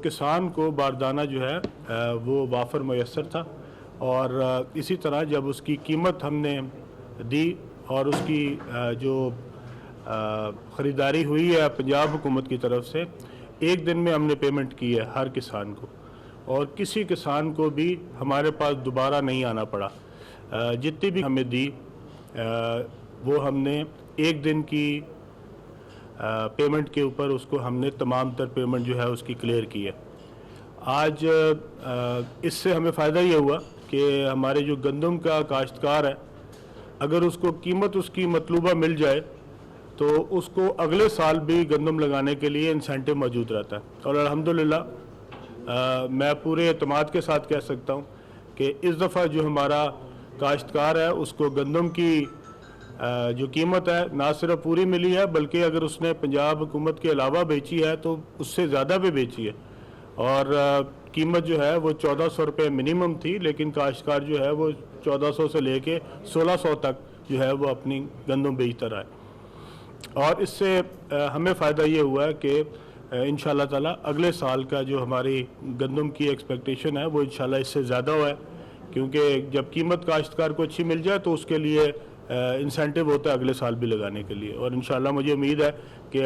किसान को बारदाना जो है वो वाफर मैसर था और इसी तरह जब उसकी कीमत हमने दी और उसकी जो ख़रीदारी हुई है पंजाब हुकूमत की तरफ से, एक दिन में हमने पेमेंट की है हर किसान को और किसी किसान को भी हमारे पास दोबारा नहीं आना पड़ा। जितनी भी हमें दी वो हमने एक दिन की पेमेंट के ऊपर उसको हमने तमाम तर पेमेंट जो है उसकी क्लियर की है। आज इससे हमें फ़ायदा ये हुआ कि हमारे जो गंदम का काश्तकार है, अगर उसको कीमत उसकी मतलूबा मिल जाए तो उसको अगले साल भी गंदम लगाने के लिए इंसेंटिव मौजूद रहता है। और अल्हम्दुलिल्लाह मैं पूरे एतमाद के साथ कह सकता हूँ कि इस दफ़ा जो हमारा काश्तकार है उसको गंदम की जो कीमत है ना सिर्फ पूरी मिली है, बल्कि अगर उसने पंजाब हुकूमत के अलावा बेची है तो उससे ज़्यादा भी बेची है। और कीमत जो है वो 1400 रुपये मिनिमम थी, लेकिन काश्तकार जो है वो 1400 से लेके 1600 तक जो है वो अपनी गंदम बेचता रहा है। और इससे हमें फ़ायदा ये हुआ है कि इंशाअल्लाह ताला अगले साल का जो हमारी गंदम की एक्सपेक्टेशन है वो इंशाअल्लाह इससे ज़्यादा हुआ है, क्योंकि जब कीमत काश्तकार को अच्छी मिल जाए तो उसके लिए इंसेंटिव होता है अगले साल भी लगाने के लिए। और इंशाअल्लाह मुझे उम्मीद है कि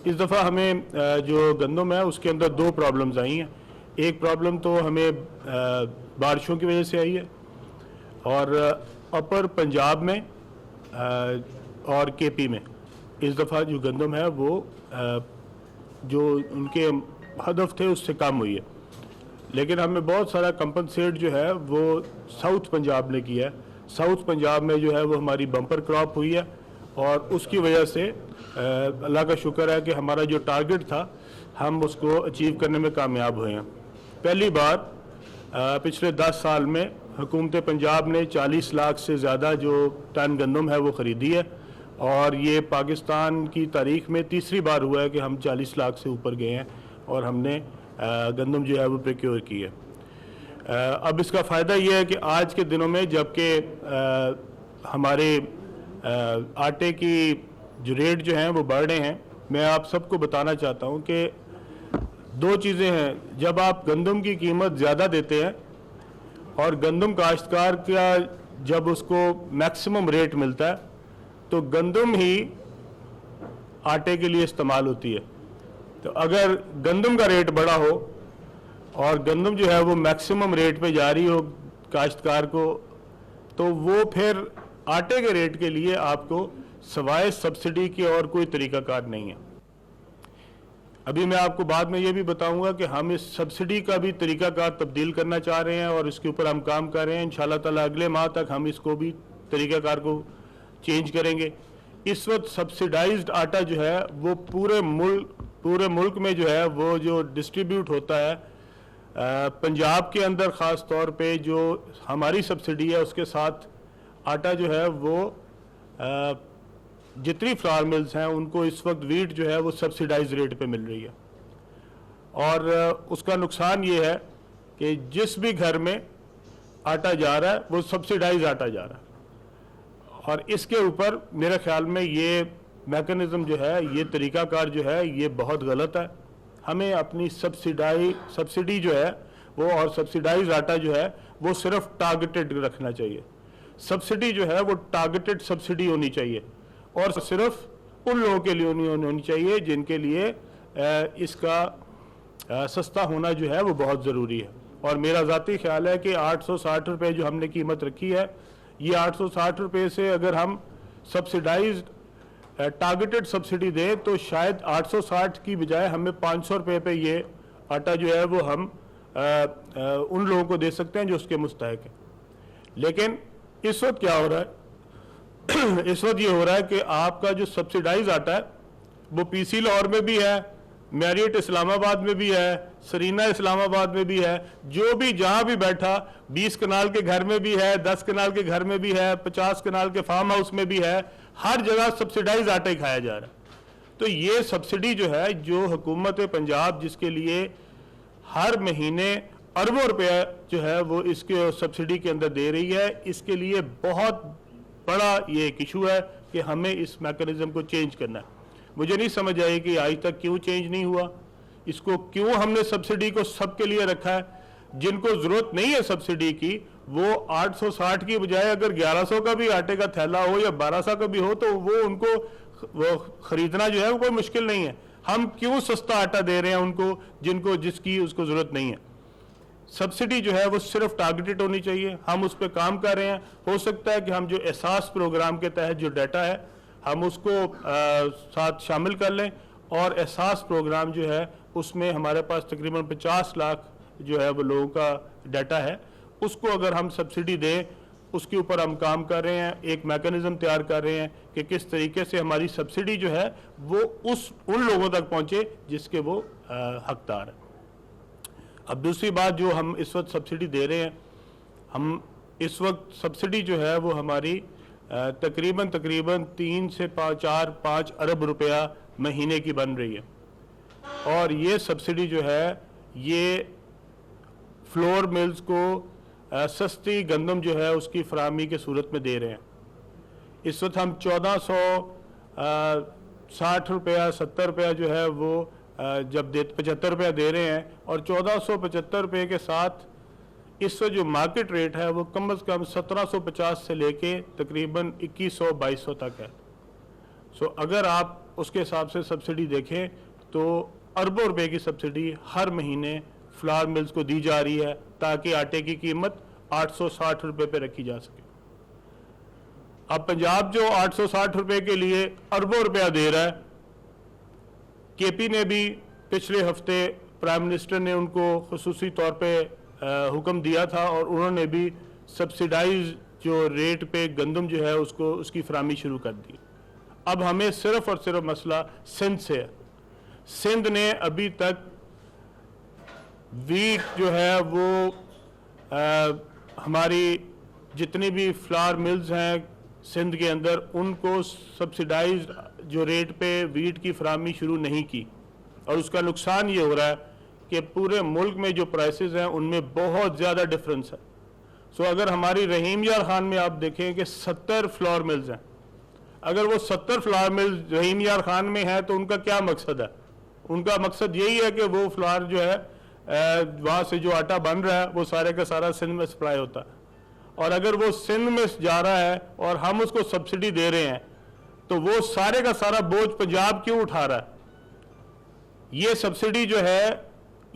इस दफ़ा हमें जो गंदम है उसके अंदर दो प्रॉब्लम्स आई हैं। एक प्रॉब्लम तो हमें बारिशों की वजह से आई है और अपर पंजाब में और केपी में इस दफ़ा जो गंदम है वो जो उनके हदफ थे उससे कम हुई है, लेकिन हमें बहुत सारा कंपनसेट जो है वो साउथ पंजाब ने किया है। साउथ पंजाब में जो है वो हमारी बम्पर क्रॉप हुई है और उसकी वजह से अल्लाह का शुक्र है कि हमारा जो टारगेट था हम उसको अचीव करने में कामयाब हुए हैं। पहली बार पिछले 10 साल में हुकूमत पंजाब ने 40 लाख से ज़्यादा जो टन गंदम है वो ख़रीदी है और ये पाकिस्तान की तारीख़ में तीसरी बार हुआ है कि हम 40 लाख से ऊपर गए हैं और हमने गंदम जो है वो प्रोक्योर की है। अब इसका फ़ायदा ये है कि आज के दिनों में जबकि हमारे आटे की जो रेट जो हैं वो बढ़ रहे हैं, मैं आप सबको बताना चाहता हूँ कि दो चीज़ें हैं। जब आप गंदम की कीमत ज़्यादा देते हैं और गंदम काश्तकार का जब उसको मैक्सिमम रेट मिलता है तो गंदम ही आटे के लिए इस्तेमाल होती है। तो अगर गंदम का रेट बड़ा हो और गंदम जो है वो मैक्सिमम रेट पे जा रही हो काश्तकार को, तो वो फिर आटे के रेट के लिए आपको सवाए सब्सिडी के और कोई तरीक़ाकार नहीं है। अभी मैं आपको बाद में ये भी बताऊंगा कि हम इस सब्सिडी का भी तरीक़ाकार तब्दील करना चाह रहे हैं और इसके ऊपर हम काम कर रहे हैं। इंशाअल्लाह ताला अगले माह तक हम इसको भी तरीक़ाकार को चेंज करेंगे। इस वक्त सब्सिडाइज्ड आटा जो है वो पूरे मुल्क में जो है वो जो डिस्ट्रीब्यूट होता है, पंजाब के अंदर ख़ास तौर पे जो हमारी सब्सिडी है उसके साथ आटा जो है वो जितनी फ्लावर मिल्स हैं उनको इस वक्त वीट जो है वो सब्सिडाइज रेट पे मिल रही है। और उसका नुकसान ये है कि जिस भी घर में आटा जा रहा है वो सब्सिडाइज आटा जा रहा है और इसके ऊपर मेरे ख्याल में ये मैकेनिज़्म जो है, ये तरीक़ाकार जो है ये बहुत गलत है। हमें अपनी सब्सिडी जो है वो और सब्सिडाइज आटा जो है वो सिर्फ टारगेटेड रखना चाहिए। सब्सिडी जो है वो टारगेटेड सब्सिडी होनी चाहिए और सिर्फ उन लोगों के लिए होनी चाहिए जिनके लिए इसका सस्ता होना जो है वो बहुत ज़रूरी है। और मेरा ज़ाती ख्याल है कि 860 रुपये जो हमने कीमत रखी है, ये 860 रुपये से अगर हम सब्सिडाइज टारगेटेड सब्सिडी दे तो शायद 860 की बजाय हमें 500 रुपये पे ये आटा जो है वो हम उन लोगों को दे सकते हैं जो उसके मुस्तहिक हैं। लेकिन इस वक्त क्या हो रहा है इस वक्त ये हो रहा है कि आपका जो सब्सिडाइज आटा है वो पीसी लाहौर में भी है, मैरियट इस्लामाबाद में भी है, सरीना इस्लामाबाद में भी है, जो भी जहाँ भी बैठा 20 कनाल के घर में भी है, 10 कनाल के घर में भी है, 50 कनाल के फार्म हाउस में भी है, हर जगह सब्सिडाइज आटा ही खाया जा रहा है। तो ये सब्सिडी जो है जो हुकूमत पंजाब जिसके लिए हर महीने अरबों रुपया जो है वो इसके सब्सिडी के अंदर दे रही है, इसके लिए बहुत बड़ा ये एक इशू है कि हमें इस मैकेनिज्म को चेंज करना है। मुझे नहीं समझ आई कि आज तक क्यों चेंज नहीं हुआ। इसको क्यों हमने सब्सिडी को सबके लिए रखा है? जिनको जरूरत नहीं है सब्सिडी की, वो 860 की बजाय अगर 1100 का भी आटे का थैला हो या 1200 का भी हो तो वो उनको वो खरीदना जो है वो कोई मुश्किल नहीं है। हम क्यों सस्ता आटा दे रहे हैं उनको जिनको जिसकी उसको जरूरत नहीं है? सब्सिडी जो है वो सिर्फ टारगेटेड होनी चाहिए। हम उस पर काम कर रहे हैं। हो सकता है कि हम जो एहसास प्रोग्राम के तहत जो डाटा है हम उसको साथ शामिल कर लें, और एहसास प्रोग्राम जो है उसमें हमारे पास तकरीबन 50 लाख जो है वो लोगों का डाटा है। उसको अगर हम सब्सिडी दें, उसके ऊपर हम काम कर रहे हैं, एक मैकेनिज्म तैयार कर रहे हैं कि किस तरीके से हमारी सब्सिडी जो है वो उन लोगों तक पहुंचे जिसके वो हकदार है। अब दूसरी बात, जो हम इस वक्त सब्सिडी दे रहे हैं, हम इस वक्त सब्सिडी जो है वो हमारी तकरीबन 3 से 4-5 अरब रुपया महीने की बन रही है। और ये सब्सिडी जो है ये फ्लोर मिल्स को सस्ती गंदम जो है उसकी फराहमी के सूरत में दे रहे हैं। इस वक्त हम 1460 रुपया 70 रुपया जो है वो जब 75 रुपया दे रहे हैं, और 1475 रुपये के साथ इस वक्त जो मार्केट रेट है वो कम से कम 1750 से लेके तकरीबन 2100-2200 तक है। सो अगर आप उसके हिसाब से सब्सिडी देखें तो अरबों रुपए की सब्सिडी हर महीने फ्लावर मिल्स को दी जा रही है ताकि आटे की कीमत 860 रुपये पे रखी जा सके। अब पंजाब जो 860 रुपये के लिए अरबों रुपया दे रहा है, केपी ने भी पिछले हफ्ते प्राइम मिनिस्टर ने उनको खुसूसी तौर पे हुक्म दिया था और उन्होंने भी सब्सिडाइज जो रेट पे गंदम जो है उसको उसकी फराहमी शुरू कर दी। अब हमें सिर्फ और सिर्फ मसला सिंध से है। सिंध ने अभी तक वीट जो है वो हमारी जितनी भी फ्लावर मिल्स हैं सिंध के अंदर उनको सब्सिडाइज जो रेट पे वीट की फराहमी शुरू नहीं की, और उसका नुकसान ये हो रहा है कि पूरे मुल्क में जो प्राइसेस हैं उनमें बहुत ज़्यादा डिफरेंस है। सो अगर हमारी रहीम यार खान में आप देखें कि 70 फ्लावर मिल्स हैं, अगर वो 70 फ्लावर मिल्स रहीम यार खान में है तो उनका क्या मकसद है? उनका मकसद यही है कि वो फ्लावर जो है वहाँ से जो आटा बन रहा है वो सारे का सारा सिंध में सप्लाई होता है, और अगर वो सिंध में जा रहा है और हम उसको सब्सिडी दे रहे हैं तो वो सारे का सारा बोझ पंजाब क्यों उठा रहा है? ये सब्सिडी जो है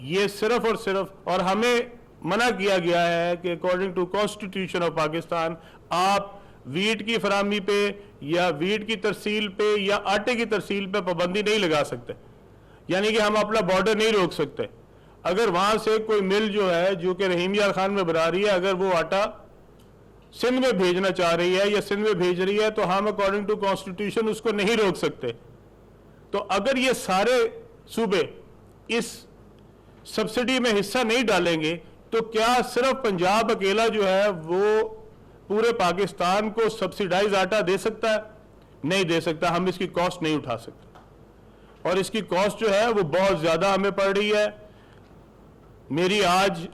ये सिर्फ और सिर्फ, और हमें मना किया गया है कि according to constitution of Pakistan आप वीट की फराहमी पे या वीट की तरसील पे या आटे की तरसील पे पाबंदी नहीं लगा सकते, यानी कि हम अपना बॉर्डर नहीं रोक सकते। अगर वहां से कोई मिल जो है जो कि रहीम यार खान में बना रही है, अगर वो आटा सिंध में भेजना चाह रही है या सिंध में भेज रही है तो हम अकॉर्डिंग टू कॉन्स्टिट्यूशन उसको नहीं रोक सकते। तो अगर ये सारे सूबे इस सब्सिडी में हिस्सा नहीं डालेंगे तो क्या सिर्फ पंजाब अकेला जो है वो पूरे पाकिस्तान को सब्सिडाइज आटा दे सकता है? नहीं दे सकता। हम इसकी कॉस्ट नहीं उठा सकते, और इसकी कॉस्ट जो है वो बहुत ज़्यादा हमें पड़ रही है। मेरी आज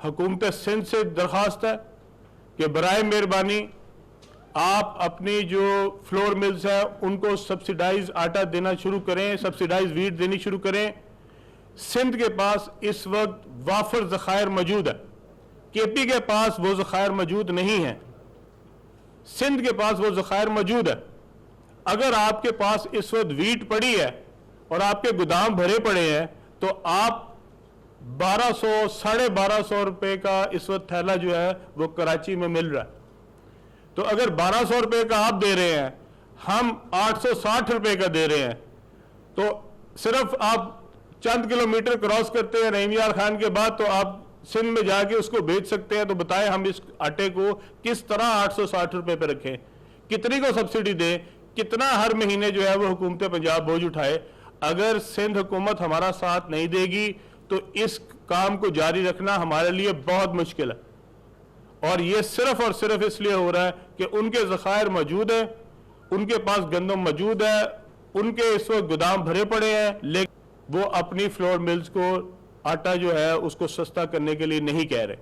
हुकूमत सिंध से दरख्वास्त है कि बराए मेहरबानी आप अपनी जो फ्लोर मिल्स हैं उनको सब्सिडाइज आटा देना शुरू करें, सब्सिडाइज वीट देनी शुरू करें। सिंध के पास इस वक्त वाफर ज़खायर मौजूद है, केपी के पास वो ज़खायर मौजूद नहीं है, सिंध के पास वो ज़खायर मौजूद है। अगर आपके पास इस वक्त वीट पड़ी है और आपके गोदाम भरे पड़े हैं तो आप 1200 1250 रुपये का इस वक्त थैला जो है वो कराची में मिल रहा है। तो अगर 1200 रुपये का आप दे रहे हैं, हम 860 रुपये का दे रहे हैं, तो सिर्फ आप चंद किलोमीटर क्रॉस करते हैं रहीम यार खान के बाद तो आप सिंध में जाके उसको बेच सकते हैं। तो बताएं हम इस आटे को किस तरह 860 रुपये पे रखें, कितनी को सब्सिडी दें, कितना हर महीने जो है वो हुकूमत पंजाब बोझ उठाए। अगर सिंध हुकूमत हमारा साथ नहीं देगी तो इस काम को जारी रखना हमारे लिए बहुत मुश्किल है, और ये सिर्फ और सिर्फ इसलिए हो रहा है कि उनके ज़खायर मौजूद है, उनके पास गंदम मौजूद है, उनके इस वक्त गोदाम भरे पड़े हैं, लेकिन वो अपनी फ्लोर मिल्स को आटा जो है उसको सस्ता करने के लिए नहीं कह रहे।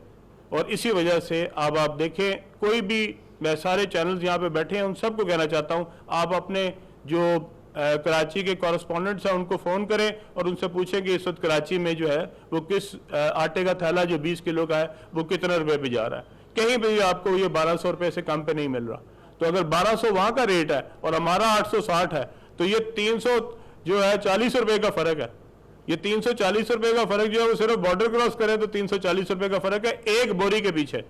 और इसी वजह से अब आप देखें, कोई भी, मैं सारे चैनल्स यहाँ पे बैठे हैं उन सबको कहना चाहता हूँ, आप अपने जो कराची के कॉरेस्पॉन्डेंट्स हैं उनको फ़ोन करें और उनसे पूछें कि इस वक्त कराची में जो है वो किस आटे का थैला जो 20 किलो का है वो कितने रुपए पे जा रहा है। कहीं भी आपको ये 1200 रुपये से कम पे नहीं मिल रहा। तो अगर 1200 वहाँ का रेट है और हमारा 860 है तो ये 300 जो है 40 रुपये का फ़र्क है। ये 340 रुपये का फ़र्क जो है वो सिर्फ बॉर्डर क्रॉस करें तो 340 रुपये का फ़र्क है एक बोरी के पीछे।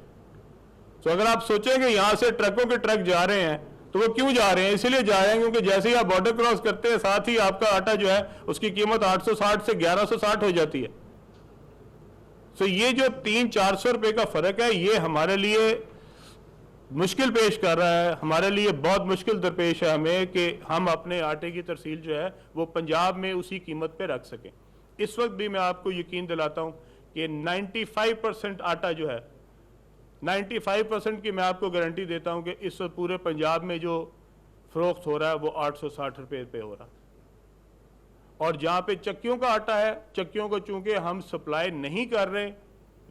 तो अगर आप सोचें कि यहाँ से ट्रकों के ट्रक जा रहे हैं तो वो क्यों जा रहे हैं, इसलिए जा रहे हैं क्योंकि जैसे ही आप बॉर्डर क्रॉस करते हैं साथ ही आपका आटा जो है उसकी कीमत 860 से 1160 हो जाती है। तो ये जो 300-400 रुपये का फ़र्क है ये हमारे लिए मुश्किल पेश कर रहा है, हमारे लिए बहुत मुश्किल दरपेश है हमें कि हम अपने आटे की तरसील जो है वो पंजाब में उसी कीमत पे रख सकें। इस वक्त भी मैं आपको यकीन दिलाता हूँ कि 95% आटा जो है 95% की मैं आपको गारंटी देता हूं कि इस वक्त पूरे पंजाब में जो फरोख्त हो रहा है वो 860 रुपये पे हो रहा है। और जहां पे चक्कियों का आटा है, चक्कियों को चूंकि हम सप्लाई नहीं कर रहे,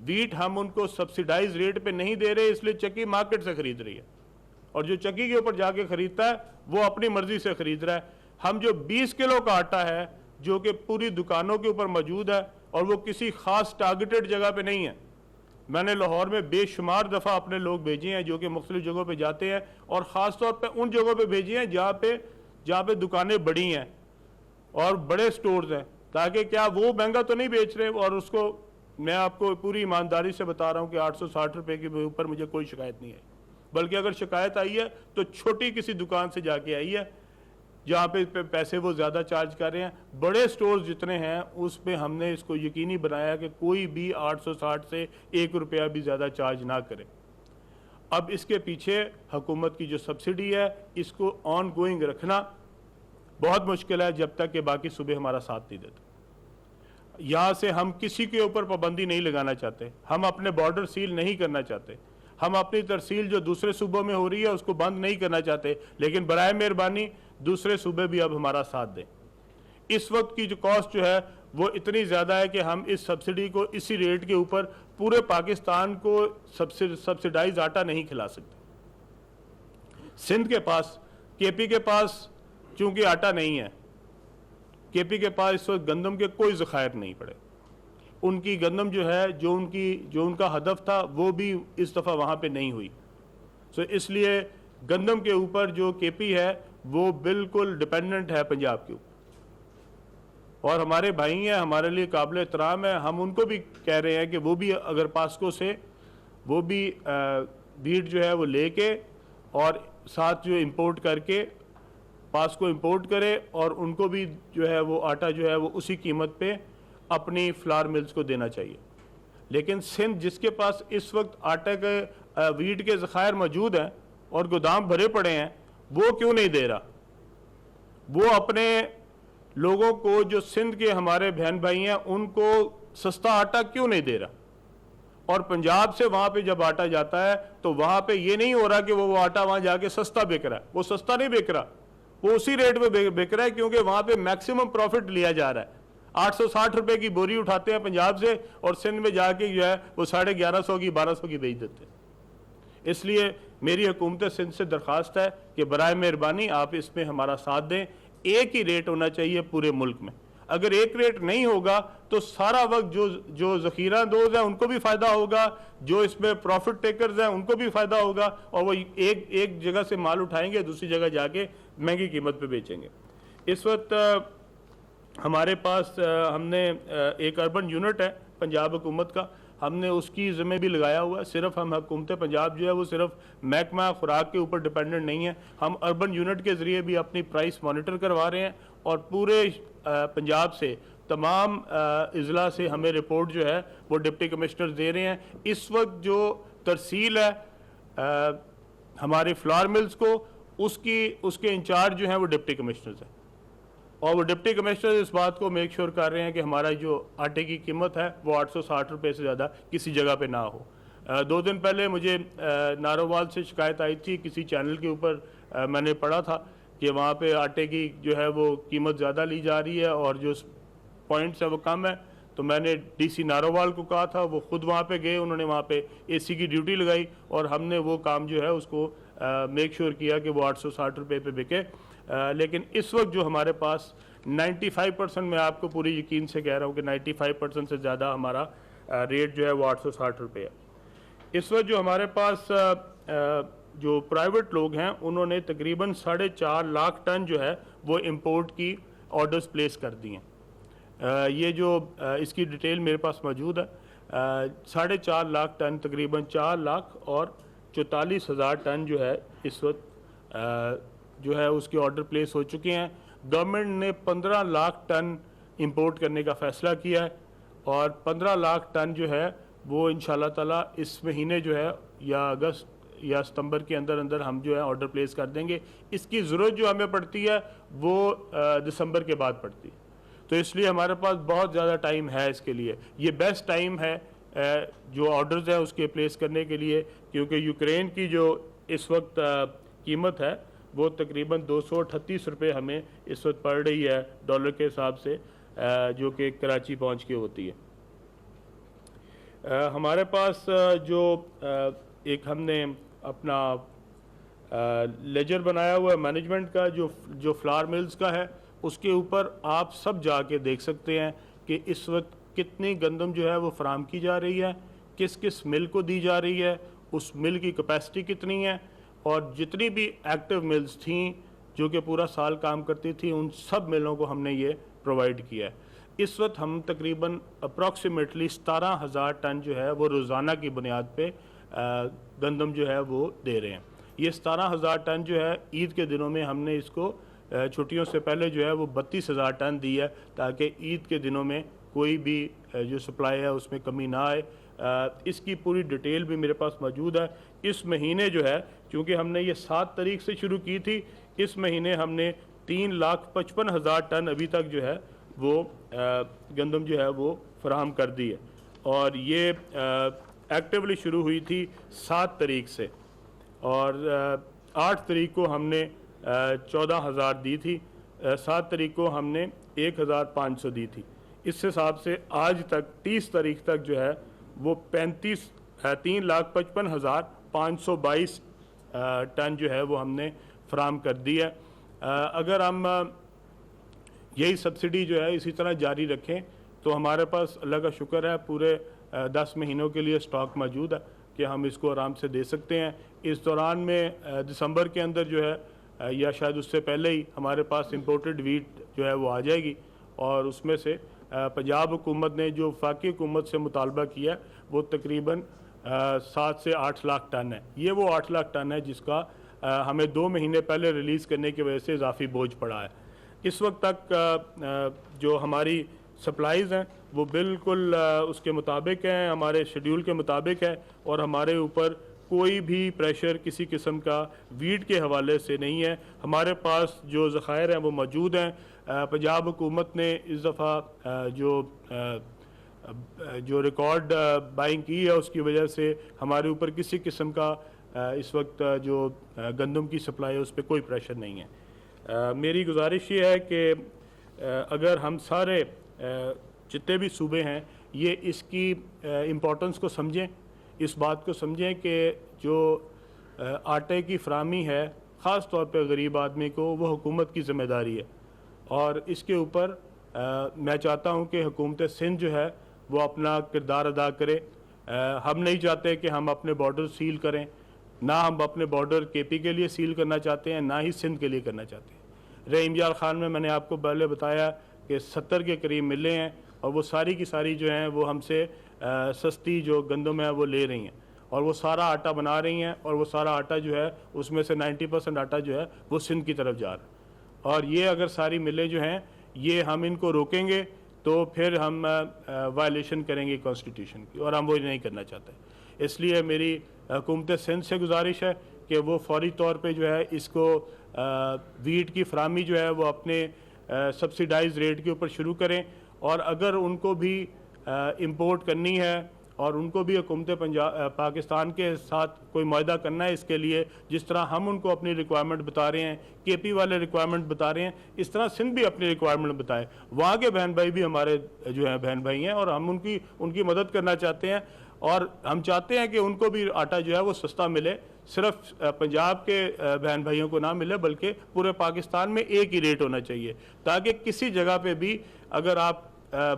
वीट हम उनको सब्सिडाइज रेट पे नहीं दे रहे, इसलिए चक्की मार्केट से खरीद रही है और जो चक्की के ऊपर जाके खरीदता है वो अपनी मर्जी से खरीद रहा है। हम जो 20 किलो का आटा है जो कि पूरी दुकानों के ऊपर मौजूद है और वो किसी खास टारगेटेड जगह पे नहीं है। मैंने लाहौर में बेशुमार दफ़ा अपने लोग भेजे हैं जो कि मुख्तलिफ जगहों पे जाते हैं और ख़ास तौर पे उन जगहों पे भेजे हैं जहाँ पे दुकानें बड़ी हैं और बड़े स्टोर्स हैं, ताकि क्या वो महंगा तो नहीं बेच रहे। और उसको मैं आपको पूरी ईमानदारी से बता रहा हूँ कि 860 रुपये के ऊपर मुझे कोई शिकायत नहीं आई, बल्कि अगर शिकायत आई है तो छोटी किसी दुकान से जाके आई है जहाँ पे पैसे वो ज़्यादा चार्ज कर रहे हैं। बड़े स्टोर्स जितने हैं उस पे हमने इसको यकीनी बनाया कि कोई भी 860 से 1 रुपया भी ज़्यादा चार्ज ना करे। अब इसके पीछे हुकूमत की जो सब्सिडी है इसको ऑन गोइंग रखना बहुत मुश्किल है जब तक कि बाकी सूबे हमारा साथ नहीं देते। यहाँ से हम किसी के ऊपर पाबंदी नहीं लगाना चाहते, हम अपने बॉर्डर सील नहीं करना चाहते, हम अपनी तरसील जो दूसरे सूबों में हो रही है उसको बंद नहीं करना चाहते, लेकिन बराए मेहरबानी दूसरे सूबे भी अब हमारा साथ दें। इस वक्त की जो कॉस्ट जो है वो इतनी ज़्यादा है कि हम इस सब्सिडी को इसी रेट के ऊपर पूरे पाकिस्तान को सब्सिडाइज आटा नहीं खिला सकते। सिंध के पास, केपी के पास चूंकि आटा नहीं है, केपी के पास इस वक्त गंदम के कोई ज़खायर नहीं पड़े। उनकी गंदम जो है जो उनका हदफ था वो भी इस दफ़ा वहाँ पे नहीं हुई। सो इसलिए गंदम के ऊपर जो केपी है वो बिल्कुल डिपेंडेंट है पंजाब के ऊपर। और हमारे भाई हैं, हमारे लिए काबिल एहतराम है, हम उनको भी कह रहे हैं कि वो भी अगर पास्को से वो भी बीट जो है वो लेके और साथ जो इंपोर्ट करके पास्को इंपोर्ट करे और उनको भी जो है वो आटा जो है वो उसी कीमत पे अपनी फ्लावर मिल्स को देना चाहिए। लेकिन सिंध जिसके पास इस वक्त आटे के वीट के ज़खायर मौजूद हैं और गोदाम भरे पड़े हैं वो क्यों नहीं दे रहा? वो अपने लोगों को जो सिंध के हमारे बहन भाई हैं उनको सस्ता आटा क्यों नहीं दे रहा? और पंजाब से वहाँ पे जब आटा जाता है तो वहाँ पे ये नहीं हो रहा कि वो आटा वहाँ जाके सस्ता बिक रहा है, वो सस्ता नहीं बिक रहा, वो उसी रेट पे बिक रहा है क्योंकि वहाँ पे मैक्सिमम प्रॉफिट लिया जा रहा है। 860 रुपये की बोरी उठाते हैं पंजाब से और सिंध में जाके जो है वो 1150 की 1200 की बेच देते हैं। इसलिए मेरी हुकूमत सिंध से दरख्वास्त है कि बराए मेहरबानी आप इसमें हमारा साथ दें। एक ही रेट होना चाहिए पूरे मुल्क में। अगर एक रेट नहीं होगा तो सारा वक्त जो ज़ख़ीरा अंदोज़ हैं उनको भी फ़ायदा होगा, जो इसमें प्रॉफिट टेकर्स हैं उनको भी फ़ायदा होगा और वो एक जगह से माल उठाएंगे दूसरी जगह जाके महंगी कीमत पे बेचेंगे। इस वक्त हमारे पास हमने एक अर्बन यूनिट है पंजाब हुकूमत का, हमने उसकी ज़िम्मे भी लगाया हुआ है। सिर्फ हम हुकूमत पंजाब जो है वो सिर्फ महकमा खुराक के ऊपर डिपेंडेंट नहीं है, हम अर्बन यूनिट के ज़रिए भी अपनी प्राइस मॉनिटर करवा रहे हैं और पूरे पंजाब से तमाम अज़ला से हमें रिपोर्ट जो है वो डिप्टी कमिश्नर दे रहे हैं। इस वक्त जो तरसील है हमारे फ्लावर मिल्स को उसके इंचार्ज जो हैं वो डिप्टी कमिश्नर्स हैं और वो डिप्टी कमिश्नर इस बात को मेक श्योर कर रहे हैं कि हमारा जो आटे की कीमत है वो 860 रुपये से ज़्यादा किसी जगह पे ना हो। 2 दिन पहले मुझे नारोवाल से शिकायत आई थी, किसी चैनल के ऊपर मैंने पढ़ा था कि वहाँ पे आटे की जो है वो कीमत ज़्यादा ली जा रही है और जो पॉइंट्स है वो कम है। तो मैंने डीसी नारोवाल को कहा था, वो खुद वहाँ पे गए, उन्होंने वहाँ पे एसी की ड्यूटी लगाई और हमने वो काम जो है उसको मेक श्योर किया कि वो 860 रुपये पे बिके। लेकिन इस वक्त जो हमारे पास 95%, मैं आपको पूरी यकीन से कह रहा हूँ कि 95% से ज़्यादा हमारा रेट जो है वो 860 रुपये है। इस वक्त जो हमारे पास जो प्राइवेट लोग हैं उन्होंने तकरीबन 4.5 लाख टन जो है वो इंपोर्ट की ऑर्डर्स प्लेस कर दिए हैं। ये जो इसकी डिटेल मेरे पास मौजूद है, 4.5 लाख टन, तकरीबन 4 लाख और 44,000 टन जो है इस वक्त जो है उसके ऑर्डर प्लेस हो चुके हैं। गवर्नमेंट ने 15 लाख टन इंपोर्ट करने का फ़ैसला किया है और 15 लाख टन जो है वो इंशाल्लाह ताला इस महीने जो है या अगस्त या सितंबर के अंदर अंदर हम जो है ऑर्डर प्लेस कर देंगे। इसकी ज़रूरत जो हमें पड़ती है वो दिसंबर के बाद पड़ती है, तो इसलिए हमारे पास बहुत ज़्यादा टाइम है इसके लिए। ये बेस्ट टाइम है जो ऑर्डर्स है उसके प्लेस करने के लिए, क्योंकि यूक्रेन की जो इस वक्त कीमत है वो तकरीबन 238 रुपये हमें इस वक्त पड़ रही है डॉलर के हिसाब से, जो कि कराची पहुंच के होती है। हमारे पास जो एक हमने अपना लेजर बनाया हुआ है मैनेजमेंट का, जो फ्लावर मिल्स का है, उसके ऊपर आप सब जाके देख सकते हैं कि इस वक्त कितनी गंदम जो है वो फराम की जा रही है, किस किस मिल को दी जा रही है, उस मिल की कैपेसिटी कितनी है, और जितनी भी एक्टिव मिल्स थी जो कि पूरा साल काम करती थी उन सब मिलों को हमने ये प्रोवाइड किया है। इस वक्त हम तकरीबन अप्रॉक्सीमेटली 17,000 टन जो है वो रोज़ाना की बुनियाद पे गंदम जो है वो दे रहे हैं। ये 17,000 टन जो है ईद के दिनों में हमने इसको छुट्टियों से पहले जो है वो 32,000 टन दी है, ताकि ईद के दिनों में कोई भी जो सप्लाई है उसमें कमी ना आए। इसकी पूरी डिटेल भी मेरे पास मौजूद है। इस महीने जो है, चूँकि हमने ये 7 तारीख से शुरू की थी, इस महीने हमने 3,55,000 टन अभी तक जो है वो गंदम जो है वो फराहम कर दी है, और ये एक्टिवली शुरू हुई थी 7 तारीख से, और 8 तारीख को हमने 14,000 दी थी, 7 तारीख को हमने 1,500 दी थी। इस हिसाब से आज तक 30 तारीख तक जो है वो 3,55,522 टन जो है वो हमने फराहम कर दी है। अगर हम यही सब्सिडी जो है इसी तरह जारी रखें तो हमारे पास अल्लाह का शुक्र है पूरे 10 महीनों के लिए स्टॉक मौजूद है कि हम इसको आराम से दे सकते हैं। इस दौरान में दिसंबर के अंदर जो है या शायद उससे पहले ही हमारे पास इंपोर्टेड वीट जो है वो आ जाएगी, और उसमें से पंजाब हुकूमत ने जो वफाकी हुकूमत से मुतालबा किया है वो तकरीबन 7 से 8 लाख टन है। ये वो 8 लाख टन है जिसका हमें 2 महीने पहले रिलीज़ करने की वजह से इजाफी बोझ पड़ा है। इस वक्त तक जो हमारी सप्लाईज़ हैं वो बिल्कुल उसके मुताबिक हैं, हमारे शेड्यूल के मुताबिक है, और हमारे ऊपर कोई भी प्रेशर किसी किस्म का वीट के हवाले से नहीं है। हमारे पास जो ज़खायर हैं वो मौजूद हैं। पंजाब हुकूमत ने इस दफ़ा जो रिकॉर्ड बाइंग की है उसकी वजह से हमारे ऊपर किसी किस्म का इस वक्त जो गंदम की सप्लाई है उस पर कोई प्रेशर नहीं है। मेरी गुजारिश ये है कि अगर हम सारे जितने भी सूबे हैं ये इसकी इम्पोर्टेंस को समझें, इस बात को समझें कि जो आटे की फरामी है ख़ास तौर पे गरीब आदमी को, वो हुकूमत की ज़िम्मेदारी है, और इसके ऊपर मैं चाहता हूँ कि हुकूमत सिंध जो है वो अपना किरदार अदा करे। हम नहीं चाहते कि हम अपने बॉर्डर सील करें, ना हम अपने बॉर्डर केपी के लिए सील करना चाहते हैं, ना ही सिंध के लिए करना चाहते हैं। रहीमयार खान में मैंने आपको पहले बताया कि 70 के करीब मिले हैं, और वो सारी की सारी जो हैं वो हमसे सस्ती जो गंदम है वो ले रही हैं, और वो सारा आटा बना रही हैं, और वो सारा आटा जो है उसमें से 90% आटा जो है वो सिंध की तरफ जा रहा है। और ये अगर सारी मिलें जो हैं ये हम इनको रोकेंगे तो फिर हम वायलेशन करेंगे कॉन्स्टिट्यूशन की, और हम वो नहीं करना चाहते। इसलिए मेरी हुकूमत सिंध से गुजारिश है कि वो फौरी तौर पे जो है इसको वीट की फरामी जो है वो अपने सब्सिडाइज रेट के ऊपर शुरू करें, और अगर उनको भी इंपोर्ट करनी है और उनको भी हुकूमत पाकिस्तान के साथ कोई मुआहदा करना है। इसके लिए जिस तरह हम उनको अपनी रिक्वायरमेंट बता रहे हैं, KP वाले रिक्वायरमेंट बता रहे हैं, इस तरह सिंध भी अपनी रिक्वायरमेंट बताए। वहाँ के बहन भाई भी हमारे जो हैं बहन भाई हैं और हम उनकी मदद करना चाहते हैं। और हम चाहते हैं कि उनको भी आटा जो है वो सस्ता मिले, सिर्फ पंजाब के बहन भाइयों को ना मिले बल्कि पूरे पाकिस्तान में एक ही रेट होना चाहिए, ताकि किसी जगह पे भी अगर आप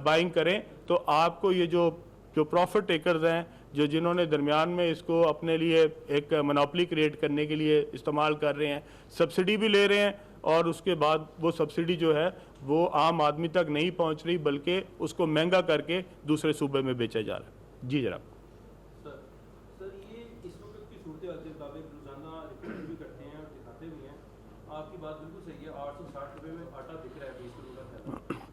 बाइंग करें तो आपको ये जो प्रॉफिट टेकर्स हैं, जो जिन्होंने दरमियान में इसको अपने लिए एक मोनोपोली क्रिएट करने के लिए इस्तेमाल कर रहे हैं, सब्सिडी भी ले रहे हैं और उसके बाद वो सब्सिडी जो है वो आम आदमी तक नहीं पहुंच रही बल्कि उसको महंगा करके दूसरे सूबे में बेचा जा रहा है। जी जनाब। सर ये इस वक्त की सूरत हाल के मुताबिक रोजाना रिपोर्ट भी करते हैं और दिखाते भी हैं, आपकी बात बिल्कुल सही है, 860 रुपये में आटा बिक रहा है 20 किलो का थैला।